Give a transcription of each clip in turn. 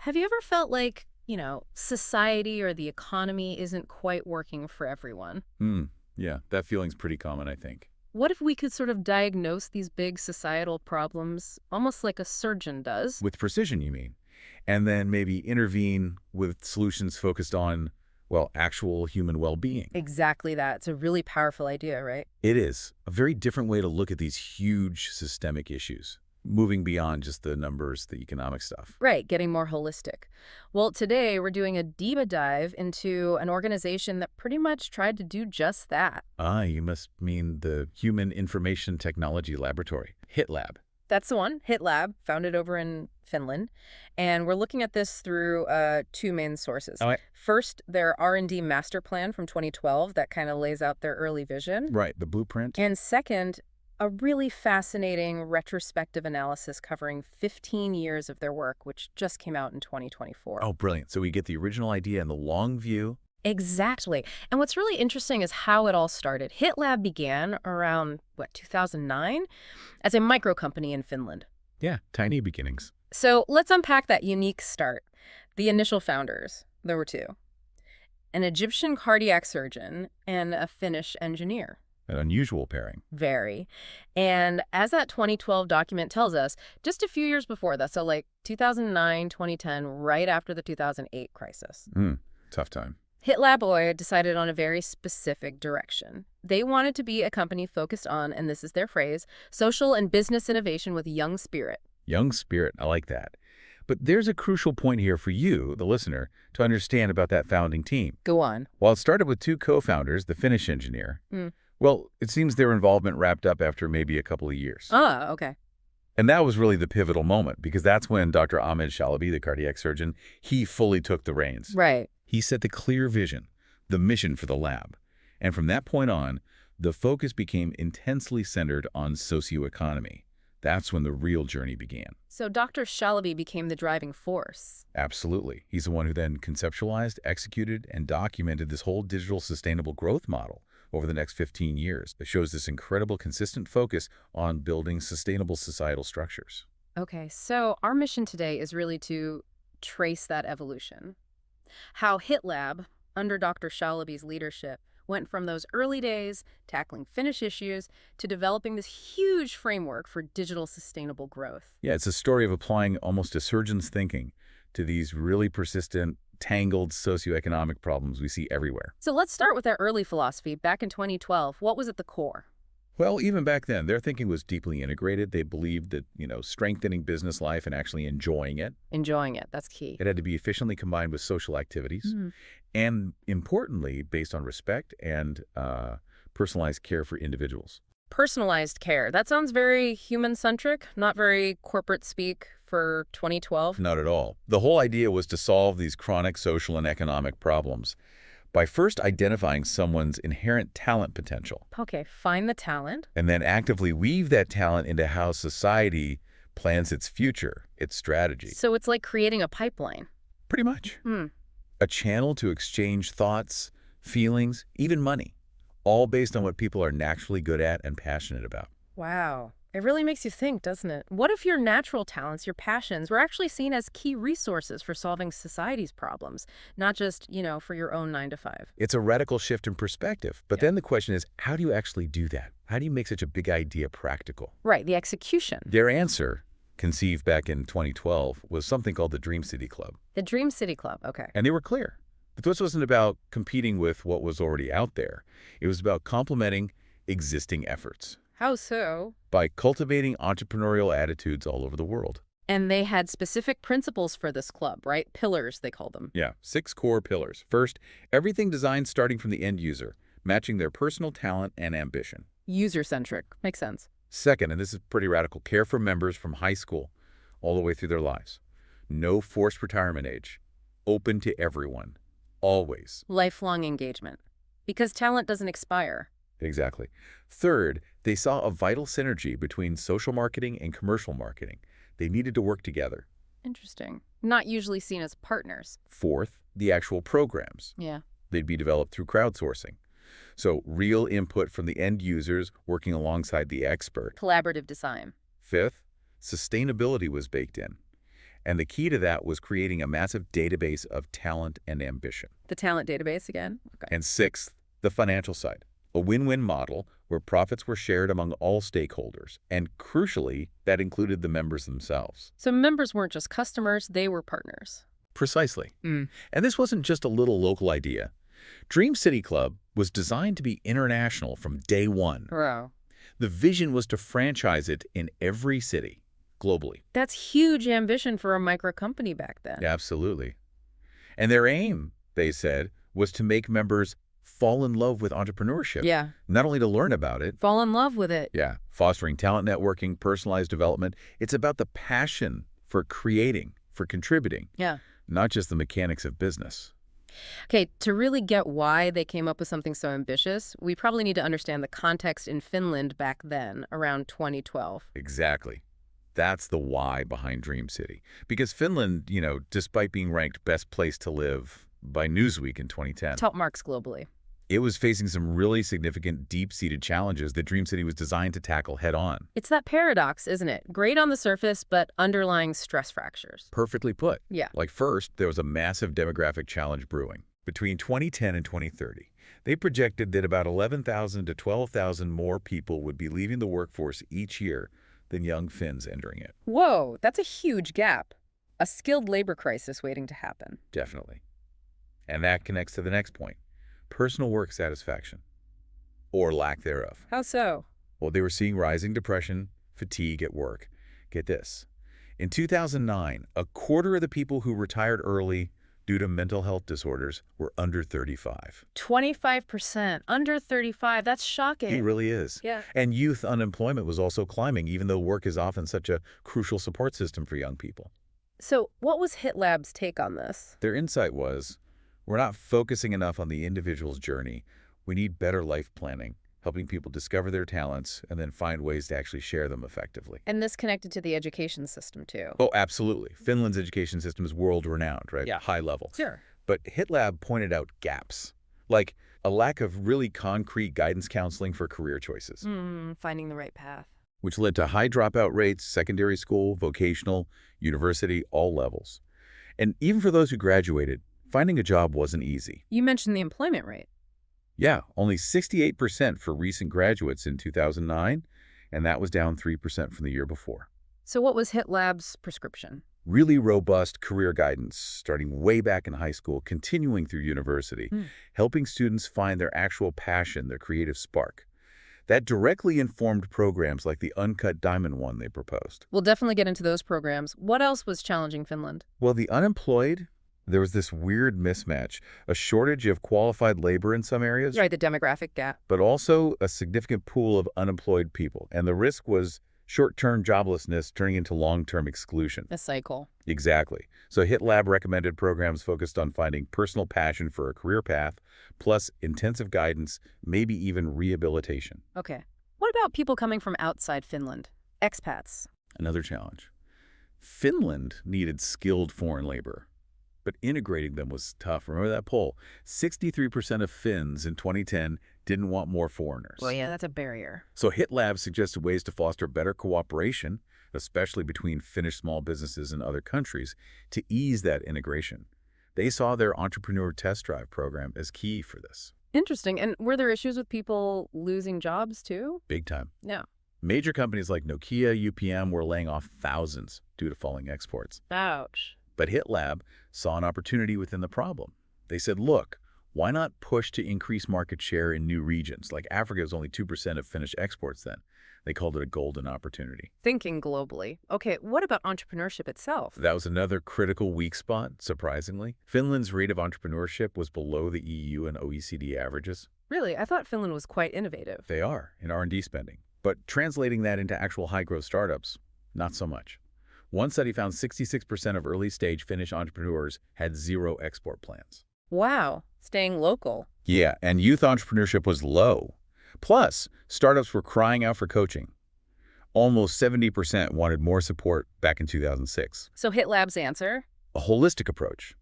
Have you ever felt like, society or the economy isn't quite working for everyone? Hmm. Yeah, that feeling's pretty common, I think. What if we could sort of diagnose these big societal problems almost like a surgeon does? With precision, you mean? And then maybe intervene with solutions focused on, well, actual human well-being. Exactly that. It's a really powerful idea, right? It is a very different way to look at these huge systemic issues, moving beyond just the numbers, the economic stuff. Right, getting more holistic. Well, today we're doing a deep dive into an organization that pretty much tried to do just that. Ah, you must mean the Human Information Technology Laboratory, HITLab. That's the one, HitLab, founded over in Finland. And we're looking at this through two main sources. Oh, I- First, their R&D master plan from 2012 that kind of lays out their early vision. right, the blueprint. And second, a really fascinating retrospective analysis covering 15 years of their work, which just came out in 2024. Oh, brilliant. So we get the original idea and the long view. Exactly. And what's really interesting is how it all started. HitLab began around, 2009 as a micro company in Finland. Yeah, tiny beginnings. So let's unpack that unique start. The initial founders, there were two, an Egyptian cardiac surgeon and a Finnish engineer. An unusual pairing. Very. And as that 2012 document tells us, just a few years before that, so like 2009, 2010, right after the 2008 crisis, Tough time. HitLab Oy decided on a very specific direction. They wanted to be a company focused on, and this is their phrase, social and business innovation with young spirit. Young spirit, I like that. But there's a crucial point here for you, the listener, to understand about that founding team. Go on. While it started with two co-founders, the Finnish engineer, Hmm. well, it seems their involvement wrapped up after maybe a couple of years. Ah, okay. And that was really the pivotal moment, because that's when Dr. Ahmed Shalaby, the cardiac surgeon, he fully took the reins. Right. He set the clear vision, the mission for the lab. And from that point on, the focus became intensely centered on socioeconomy. That's when the real journey began. So Dr. Shalaby became the driving force. Absolutely. He's the one who then conceptualized, executed, and documented this whole digital sustainable growth model over the next 15 years. It shows this incredible consistent focus on building sustainable societal structures. Okay, so our mission today is really to trace that evolution. How HitLab, under Dr. Shalaby's leadership, went from those early days tackling Finnish issues to developing this huge framework for digital sustainable growth. Yeah, it's a story of applying almost a surgeon's thinking to these really persistent, tangled socioeconomic problems we see everywhere. So let's start with that early philosophy. Back in 2012, what was at the core? Well, even back then, their thinking was deeply integrated. They believed that, strengthening business life and actually enjoying it, Enjoying it, that's key. it had to be efficiently combined with social activities. Mhm. And importantly, based on respect and personalized care for individuals. Personalized care. That sounds very human-centric, not very corporate speak for 2012. Not at all. The whole idea was to solve these chronic social and economic problems by first identifying someone's inherent talent potential Okay, find the talent. and then actively weave that talent into how society plans its future, its strategy. So it's like creating a pipeline. Pretty much. Hmm. A channel to exchange thoughts, feelings, even money, all based on what people are naturally good at and passionate about. Wow. It really makes you think, doesn't it? What if your natural talents, your passions, were actually seen as key resources for solving society's problems, not just, for your own 9 to 5? It's a radical shift in perspective. But then the question is, how do you actually do that? How do you make such a big idea practical? Right, the execution. Their answer, conceived back in 2012, was something called the Dream City Club. The Dream City Club, okay. And they were clear. But this wasn't about competing with what was already out there. It was about complementing existing efforts How so? by cultivating entrepreneurial attitudes all over the world. And they had specific principles for this club, right? Pillars, they call them. Yeah, 6 core pillars. First, everything designed starting from the end user, matching their personal talent and ambition. User-centric. Makes sense. Second, and this is pretty radical, care for members from high school all the way through their lives. No forced retirement age. Open to everyone. Always. Lifelong engagement. Because talent doesn't expire. Exactly. Third, they saw a vital synergy between social marketing and commercial marketing. They needed to work together. Interesting. Not usually seen as partners. Fourth, the actual programs. Yeah. They'd be developed through crowdsourcing. So real input from the end users working alongside the expert. Collaborative design. Fifth, sustainability was baked in. And the key to that was creating a massive database of talent and ambition. The talent database again? Okay. And sixth, the financial side. A win-win model where profits were shared among all stakeholders. And crucially, that included the members themselves. So members weren't just customers, they were partners. Precisely. And this wasn't just a little local idea. Dream City Club was designed to be international from day one. Wow. The vision was to franchise it in every city, globally. That's huge ambition for a micro company back then. Absolutely. And their aim, they said, was to make members fall in love with entrepreneurship. Yeah. Not only to learn about it. Fall in love with it. Yeah. Fostering talent networking, personalized development. It's about the passion for creating, for contributing. Yeah. Not just the mechanics of business. Okay, to really get why they came up with something so ambitious, we probably need to understand the context in Finland back then, around 2012. Exactly. That's the why behind Dream City. Because Finland, despite being ranked best place to live by Newsweek in 2010, Top marks globally. it was facing some really significant deep-seated challenges that Dream City was designed to tackle head-on. It's that paradox, isn't it? Great on the surface, but underlying stress fractures. Perfectly put. Yeah. Like first, there was a massive demographic challenge brewing. Between 2010 and 2030, they projected that about 11,000 to 12,000 more people would be leaving the workforce each year than young Finns entering it. Whoa, that's a huge gap. A skilled labor crisis waiting to happen. Definitely. And that connects to the next point. Personal work satisfaction, or lack thereof. How so? Well, they were seeing rising depression, fatigue at work. Get this. In 2009, a quarter of the people who retired early due to mental health disorders were under 35. 25%, under 35, that's shocking. It really is. Yeah. And youth unemployment was also climbing, even though work is often such a crucial support system for young people. So what was HitLab's take on this? Their insight was, we're not focusing enough on the individual's journey. We need better life planning, helping people discover their talents and then find ways to actually share them effectively. And this connected to the education system, too. Oh, absolutely. Finland's education system is world-renowned, right? Yeah. High level. Sure. But HitLab pointed out gaps, like a lack of really concrete guidance counseling for career choices, Finding the right path. which led to high dropout rates, secondary school, vocational, university, all levels. And even for those who graduated, finding a job wasn't easy. You mentioned the employment rate. Yeah, only 68% for recent graduates in 2009, and that was down 3% from the year before. So what was HitLab's prescription? Really robust career guidance, starting way back in high school, continuing through university, helping students find their actual passion, their creative spark. That directly informed programs like the Uncut Diamond one they proposed. We'll definitely get into those programs. What else was challenging Finland? Well, the unemployed, there was this weird mismatch, a shortage of qualified labor in some areas, Right, the demographic gap. but also a significant pool of unemployed people. And the risk was short-term joblessness turning into long-term exclusion. A cycle. Exactly. So HitLab recommended programs focused on finding personal passion for a career path, plus intensive guidance, maybe even rehabilitation. Okay. What about people coming from outside Finland? Expats. Another challenge. Finland needed skilled foreign labor, but integrating them was tough. Remember that poll? 63% of Finns in 2010 didn't want more foreigners. Well, yeah, that's a barrier. So HitLab suggested ways to foster better cooperation, especially between Finnish small businesses and other countries, to ease that integration. They saw their entrepreneur test drive program as key for this. Interesting. And were there issues with people losing jobs, too? Big time. No. Major companies like Nokia, UPM were laying off thousands due to falling exports. Ouch. But HitLab saw an opportunity within the problem. They said, look, why not push to increase market share in new regions? Like Africa was only 2% of Finnish exports then. They called it a golden opportunity. Thinking globally. Okay, what about entrepreneurship itself? That was another critical weak spot, surprisingly. Finland's rate of entrepreneurship was below the EU and OECD averages. Really? I thought Finland was quite innovative. They are in R&D spending. But translating that into actual high-growth startups, not so much. One study found 66% of early-stage Finnish entrepreneurs had zero export plans. Wow. Staying local. Yeah, and youth entrepreneurship was low. Plus, startups were crying out for coaching. Almost 70% wanted more support back in 2006. So HitLab's answer? A holistic approach.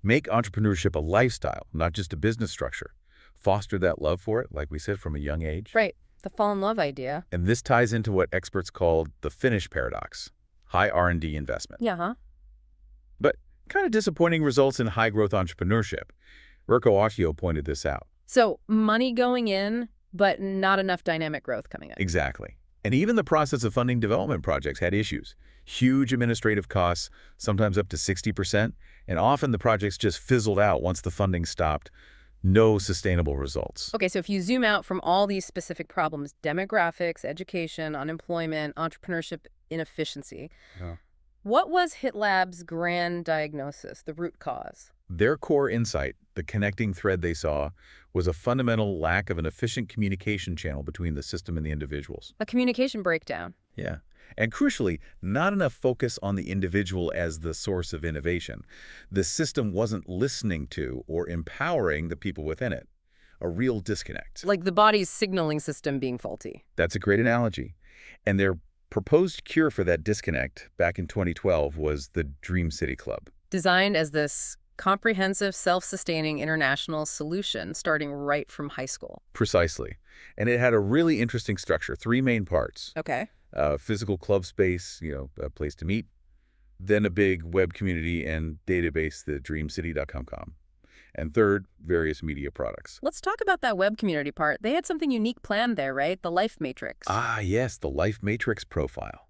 Make entrepreneurship a lifestyle, not just a business structure. Foster that love for it, like we said, from a young age. Right. The fall in love idea. And this ties into what experts call the Finnish paradox, high R&D investment. Yeah, huh? Kind of disappointing results in high-growth entrepreneurship. Rurko Oshio pointed this out. So money going in, but not enough dynamic growth coming in. Exactly. And even the process of funding development projects had issues. Huge administrative costs, sometimes up to 60%, and often the projects just fizzled out once the funding stopped. No sustainable results. Okay, so if you zoom out from all these specific problems, demographics, education, unemployment, entrepreneurship, inefficiency, Yeah. what was HitLab's grand diagnosis, the root cause? Their core insight, the connecting thread they saw, was a fundamental lack of an efficient communication channel between the system and the individuals. A communication breakdown. Yeah. And crucially, not enough focus on the individual as the source of innovation. The system wasn't listening to or empowering the people within it. A real disconnect. Like the body's signaling system being faulty. That's a great analogy. And their proposed cure for that disconnect back in 2012 was the Dream City Club. Designed as this comprehensive, self-sustaining international solution starting right from high school. Precisely. And it had a really interesting structure, 3 main parts. Okay. Physical club space, a place to meet. Then a big web community and database, the dreamcity.com. And third, various media products. Let's talk about that web community part. They had something unique planned there, right? The Life Matrix. Ah, yes, the Life Matrix profile.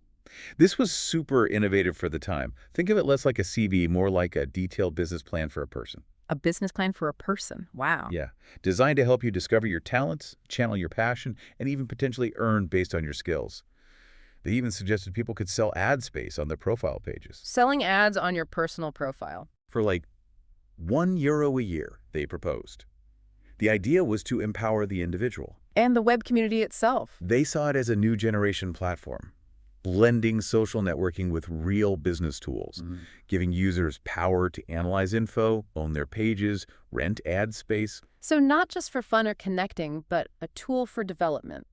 This was super innovative for the time. Think of it less like a CV, more like a detailed business plan for a person. A business plan for a person. Wow. Yeah, designed to help you discover your talents, channel your passion, and even potentially earn based on your skills. They even suggested people could sell ad space on their profile pages. Selling ads on your personal profile. For like €1 a year, they proposed. The idea was to empower the individual. And the web community itself. They saw it as a new generation platform, blending social networking with real business tools, giving users power to analyze info, own their pages, rent ad space. So not just for fun or connecting, but a tool for development.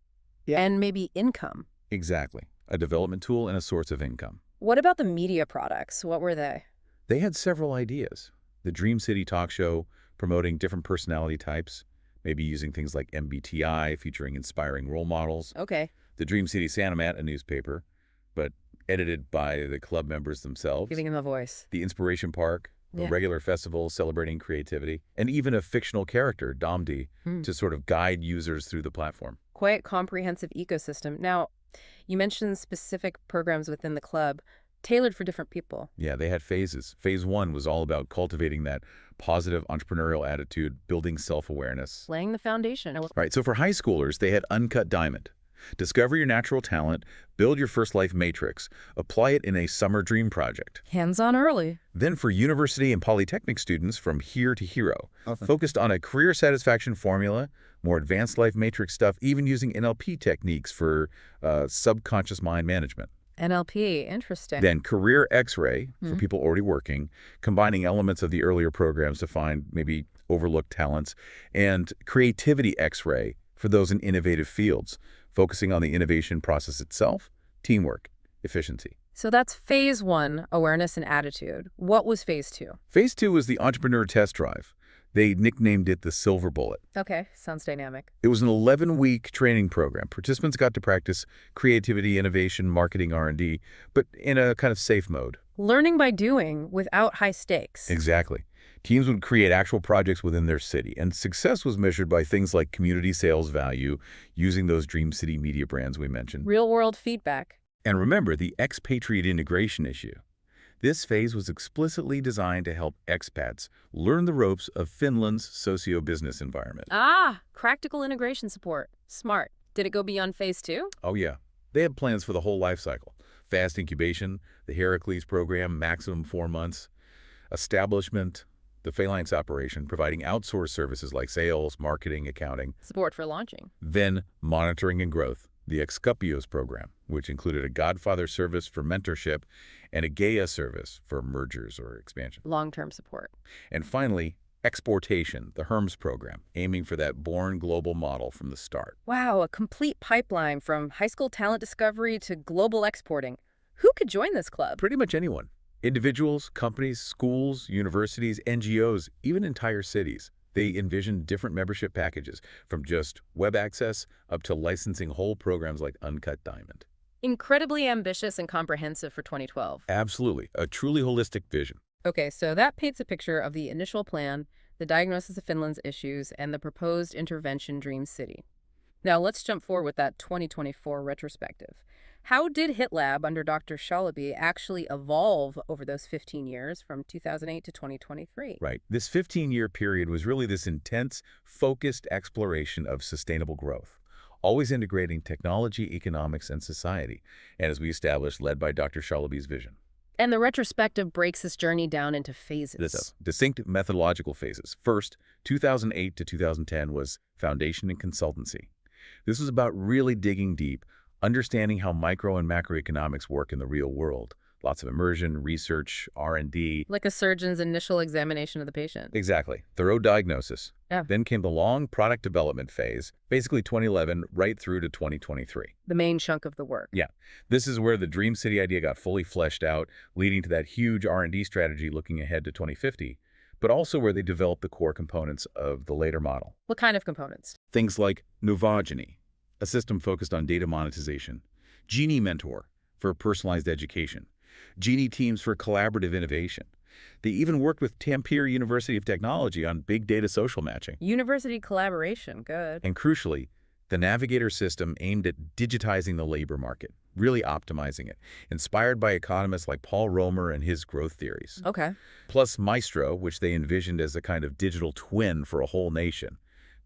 Yeah. And maybe income. Exactly. A development tool and a source of income. What about the media products? What were they? They had several ideas. The Dream City talk show, promoting different personality types, maybe using things like MBTI, featuring inspiring role models. Okay. The Dream City Sanomat, a newspaper, but edited by the club members themselves. Giving them a voice. The Inspiration Park, a Yeah. regular festival celebrating creativity, and even a fictional character, Domdi, to sort of guide users through the platform. Quite comprehensive ecosystem. Now, you mentioned specific programs within the club tailored for different people. Yeah, they had phases. Phase 1 was all about cultivating that positive entrepreneurial attitude, building self-awareness. Laying the foundation. Right, so for high schoolers, they had Uncut Diamond. Discover your natural talent, build your first life matrix, apply it in a summer dream project. Hands-on early. Then for university and polytechnic students, From Here to Hero, focused on a career satisfaction formula, more advanced life matrix stuff, even using NLP techniques for subconscious mind management. NLP, interesting. Then Career X-Ray, for people already working, combining elements of the earlier programs to find maybe overlooked talents, and Creativity X-Ray for those in innovative fields, focusing on the innovation process itself, teamwork, efficiency. So that's phase 1, awareness and attitude. What was phase 2? Phase 2 was the entrepreneur test drive. They nicknamed it the Silver Bullet. Okay, sounds dynamic. It was an 11-week training program. Participants got to practice creativity, innovation, marketing, R&D, but in a kind of safe mode. Learning by doing without high stakes. Exactly. Teams would create actual projects within their city, and success was measured by things like community sales value, using those Dream City media brands we mentioned. Real-world feedback. And remember the expatriate integration issue. This phase was explicitly designed to help expats learn the ropes of Finland's socio-business environment. Ah, practical integration support. Smart. Did it go beyond phase 2? Oh yeah, they had plans for the whole life cycle. Fast incubation, the Heracles program, maximum 4 months. Establishment, the Phalanx operation, providing outsourced services like sales, marketing, accounting. Support for launching. Then monitoring and growth, the Excupios program, which included a Godfather service for mentorship and a Gaia service for mergers or expansion. Long-term support. And finally, exportation, the HERMS program, aiming for that born global model from the start. Wow, a complete pipeline from high school talent discovery to global exporting. Who could join this club? Pretty much anyone. Individuals, companies, schools, universities, NGOs, even entire cities. They envisioned different membership packages, from just web access up to licensing whole programs like Uncut Diamond. Incredibly ambitious and comprehensive for 2012. Absolutely. A truly holistic vision. Okay, so that paints a picture of the initial plan, the diagnosis of Finland's issues, and the proposed intervention Dream City. Now let's jump forward with that 2024 retrospective. How did HitLab under Dr. Shalaby actually evolve over those 15 years from 2008 to 2023? Right. This 15-year period was really this intense, focused exploration of sustainable growth, always integrating technology, economics, and society, and as we established, led by Dr. Shalaby's vision. And the retrospective breaks this journey down into This phases. does. Distinct methodological phases. First, 2008 to 2010 was foundation and consultancy. This was about really digging deep, understanding how micro and macroeconomics work in the real world. Lots of immersion, research, R&D. Like a surgeon's initial examination of the patient. Exactly. Thorough diagnosis. Yeah. Then came the long product development phase, basically 2011 right through to 2023. The main chunk of the work. Yeah. This is where the Dream City idea got fully fleshed out, leading to that huge R&D strategy looking ahead to 2050, but also where they developed the core components of the later model. What kind of components? Things like Novogeny, a system focused on data monetization, Genie Mentor for personalized education, Genie Teams for collaborative innovation. They even worked with Tampere University of Technology on big data social matching. University collaboration. Good. And crucially, the Navigator system aimed at digitizing the labor market, really optimizing it, inspired by economists like Paul Romer and his growth theories. Okay. Plus Maestro, which they envisioned as a kind of digital twin for a whole nation,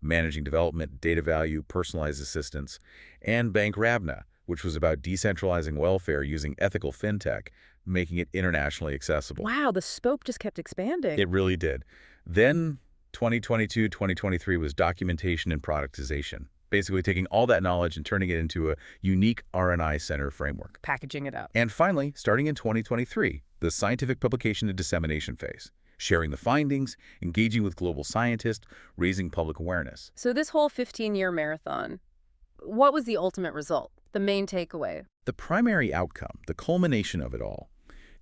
managing development, data value, personalized assistance, and Bank Rabna, which was about decentralizing welfare using ethical fintech, making it internationally accessible. Wow, the scope just kept expanding. It really did. Then 2022, 2023 was documentation and productization, basically taking all that knowledge and turning it into a unique R&I center framework. Packaging it up. And finally, starting in 2023, the scientific publication and dissemination phase, sharing the findings, engaging with global scientists, raising public awareness. So this whole 15-year marathon, what was the ultimate result? The main takeaway? The primary outcome, the culmination of it all,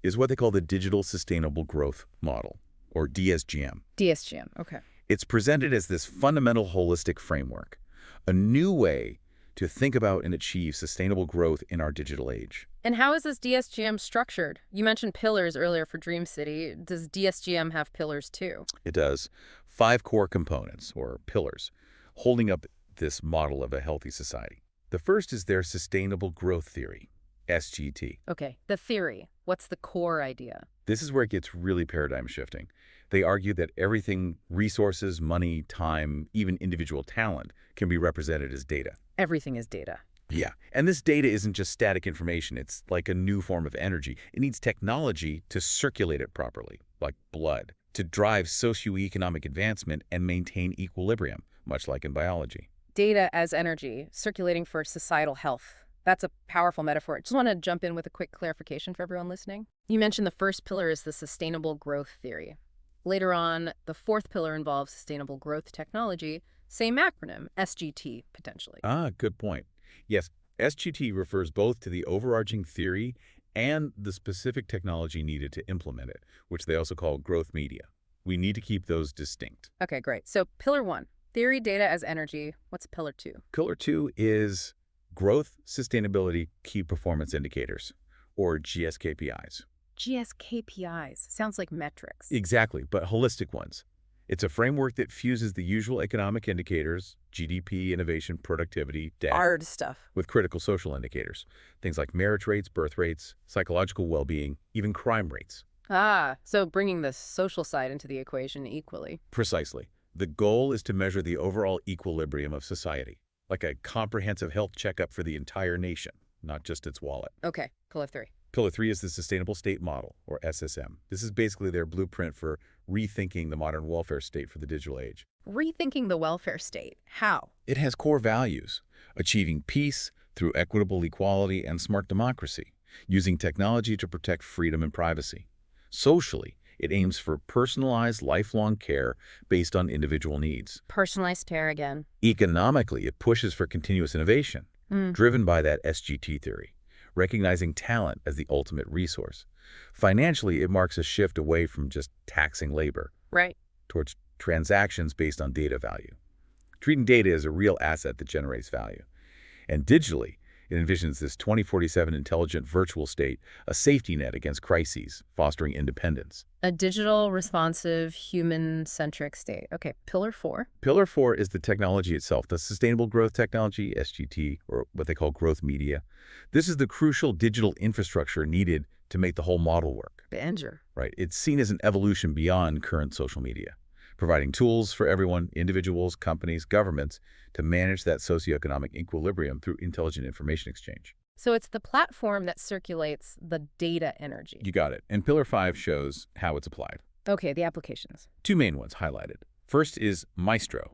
is what they call the Digital Sustainable Growth Model, or DSGM. DSGM. Okay. It's presented as this fundamental holistic framework, a new way to think about and achieve sustainable growth in our digital age. And how is this DSGM structured? You mentioned pillars earlier for Dream City. Does DSGM have pillars too? It does. 5 core components, or pillars, holding up this model of a healthy society. The first is their sustainable growth theory, SGT. Okay, the theory. What's the core idea? This is where it gets really paradigm shifting. They argue that everything, resources, money, time, even individual talent, can be represented as data. Everything is data. Yeah, and this data isn't just static information. It's like a new form of energy. It needs technology to circulate it properly, like blood, to drive socioeconomic advancement and maintain equilibrium, much like in biology. Data as energy, circulating for societal health. That's a powerful metaphor. I just want to jump in with a quick clarification for everyone listening. You mentioned the first pillar is the sustainable growth theory. Later on, the fourth pillar involves sustainable growth technology, same acronym, SGT, potentially. Ah, good point. Yes, SGT refers both to the overarching theory and the specific technology needed to implement it, which they also call growth media. We need to keep those distinct. Okay, great. So pillar 1, theory, data as energy. What's pillar 2? Pillar 2 is growth, sustainability, key performance indicators, or GSKPIs. GSKPIs. Sounds like metrics. Exactly, but holistic ones. It's a framework that fuses the usual economic indicators, GDP, innovation, productivity, data, Hard stuff. with critical social indicators, things like marriage rates, birth rates, psychological well-being, even crime rates. Ah, so bringing the social side into the equation equally. Precisely. The goal is to measure the overall equilibrium of society, like a comprehensive health checkup for the entire nation, not just its wallet. Okay, pillar 3. Pillar 3 is the Sustainable State Model, or SSM. This is basically their blueprint for rethinking the modern welfare state for the digital age. Rethinking the welfare state. How? It has core values: achieving peace through equitable equality and smart democracy, using technology to protect freedom and privacy. Socially, it aims for personalized, lifelong care based on individual needs. Personalized care again. Economically, it pushes for continuous innovation, driven by that SGT theory, recognizing talent as the ultimate resource. Financially, it marks a shift away from just taxing labor Right. towards transactions based on data value, treating data as a real asset that generates value. And digitally, It envisions this 2047 intelligent virtual state, a safety net against crises, fostering independence. A digital, responsive, human-centric state. Okay, pillar 4. Pillar 4 is the technology itself, the sustainable growth technology, SGT, or what they call growth media. This is the crucial digital infrastructure needed to make the whole model work. Danger. Right. It's seen as an evolution beyond current social media, providing tools for everyone, individuals, companies, governments, to manage that socioeconomic equilibrium through intelligent information exchange. So it's the platform that circulates the data energy. You got it. And Pillar 5 shows how it's applied. Okay, the applications. Two main ones highlighted. First is Maestro.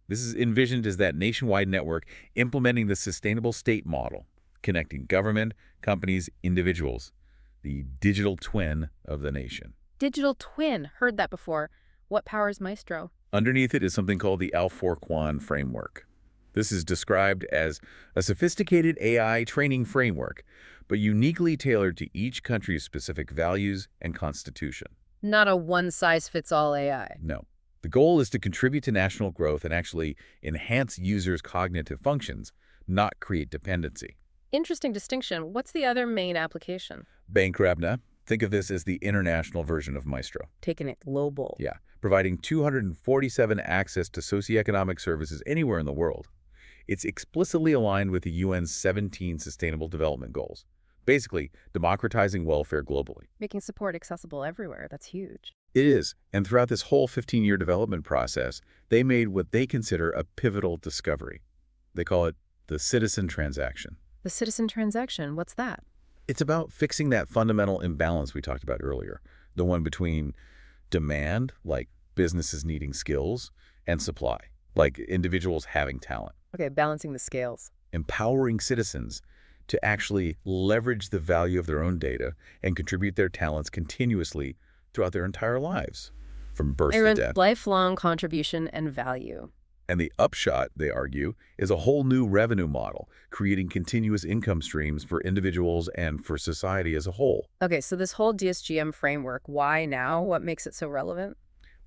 This is envisioned as that nationwide network implementing the sustainable state model, connecting government, companies, individuals, the digital twin of the nation. Digital twin. Heard that before. What powers Maestro? Underneath it is something called the Al-4-Quan framework. This is described as a sophisticated AI training framework, but uniquely tailored to each country's specific values and constitution. Not a one-size-fits-all AI. No. The goal is to contribute to national growth and actually enhance users' cognitive functions, not create dependency. Interesting distinction. What's the other main application? Bankrabna, think of this as the international version of Maestro. Taking it global. Yeah, providing 247 access to socioeconomic services anywhere in the world. It's explicitly aligned with the UN's 17 Sustainable Development Goals, basically democratizing welfare globally. Making support accessible everywhere. That's huge. It is, and throughout this whole 15-year development process, they made what they consider a pivotal discovery. They call it the citizen transaction. The citizen transaction, what's that? It's about fixing that fundamental imbalance we talked about earlier, the one between demand, like businesses needing skills, and supply, like individuals having talent. Okay, balancing the scales. Empowering citizens to actually leverage the value of their own data and contribute their talents continuously throughout their entire lives, from birth to death. Lifelong contribution and value. And the upshot, they argue, is a whole new revenue model, creating continuous income streams for individuals and for society as a whole. Okay, so this whole DSGM framework, why now? What makes it so relevant?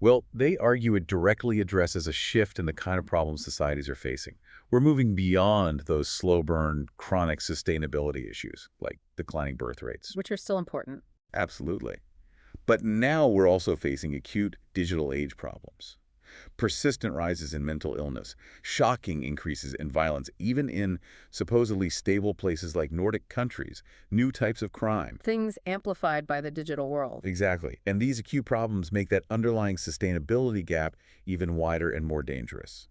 Well, they argue it directly addresses a shift in the kind of problems societies are facing. We're moving beyond those slow-burn, chronic sustainability issues, like declining birth rates. Which are still important. Absolutely. But now we're also facing acute digital age problems. Persistent rises in mental illness, shocking increases in violence, even in supposedly stable places like Nordic countries, new types of crime. Things amplified by the digital world. Exactly. And these acute problems make that underlying sustainability gap even wider and more dangerous.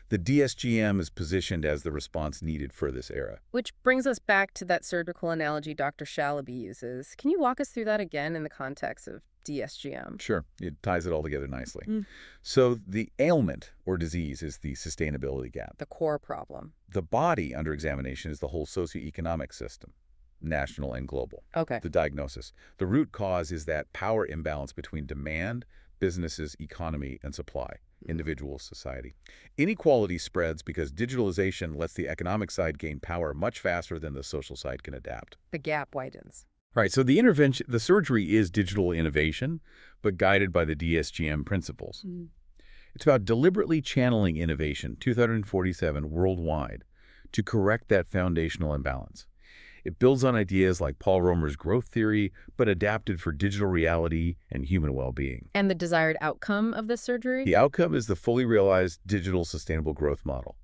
The DSGM is positioned as the response needed for this era. Which brings us back to that surgical analogy Dr. Shalaby uses. Can you walk us through that again in the context of DSGM? Sure. It ties it all together nicely. So the ailment or disease is the sustainability gap. The core problem. The body under examination is the whole socio-economic system, national and global. Okay. The diagnosis. The root cause is that power imbalance between demand, businesses, economy, and supply, individual society. Inequality spreads because digitalization lets the economic side gain power much faster than the social side can adapt. The gap widens. Right, so the surgery is digital innovation, but guided by the DSGM principles. It's about deliberately channeling innovation, 247 worldwide, to correct that foundational imbalance. It builds on ideas like Paul Romer's growth theory, but adapted for digital reality and human well-being. And the desired outcome of this surgery? The outcome is the fully realized digital sustainable growth model.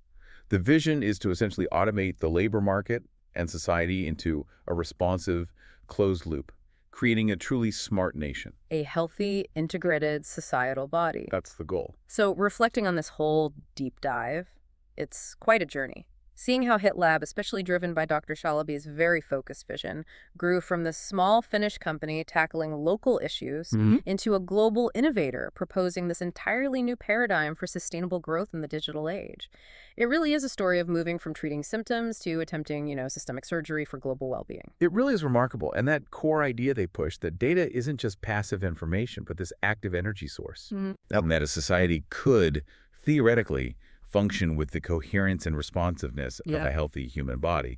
The vision is to essentially automate the labor market and society into a responsive, closed loop, creating a truly smart nation. A healthy, integrated societal body. That's the goal. So reflecting on this whole deep dive, it's quite a journey. Seeing how HitLab, especially driven by Dr. Shalaby's very focused vision, grew from this small Finnish company tackling local issues into a global innovator proposing this entirely new paradigm for sustainable growth in the digital age. It really is a story of moving from treating symptoms to attempting, systemic surgery for global well-being. It really is remarkable. And that core idea they push, that data isn't just passive information, but this active energy source. And that a society could, theoretically, function with the coherence and responsiveness of a healthy human body.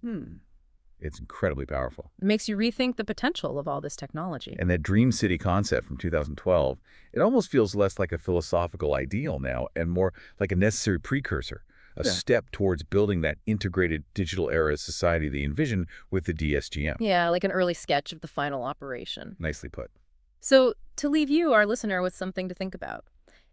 It's incredibly powerful. It makes you rethink the potential of all this technology. And that dream city concept from 2012, it almost feels less like a philosophical ideal now and more like a necessary precursor a Yeah. step towards building that integrated digital era society they envision with the DSGM. Yeah, like an early sketch of the final operation. Nicely put. So, to leave you, our listener, with something to think about.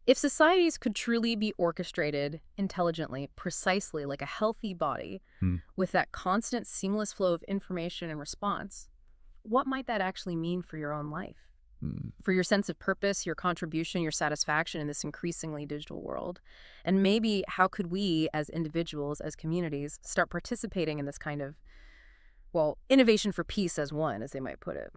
If societies could truly be orchestrated intelligently, precisely like a healthy body, Hmm. with that constant seamless flow of information and response, what might that actually mean for your own life? Hmm. For your sense of purpose, your contribution, your satisfaction in this increasingly digital world? And maybe how could we, as individuals, as communities, start participating in this kind of, well, innovation for peace as one, as they might put it?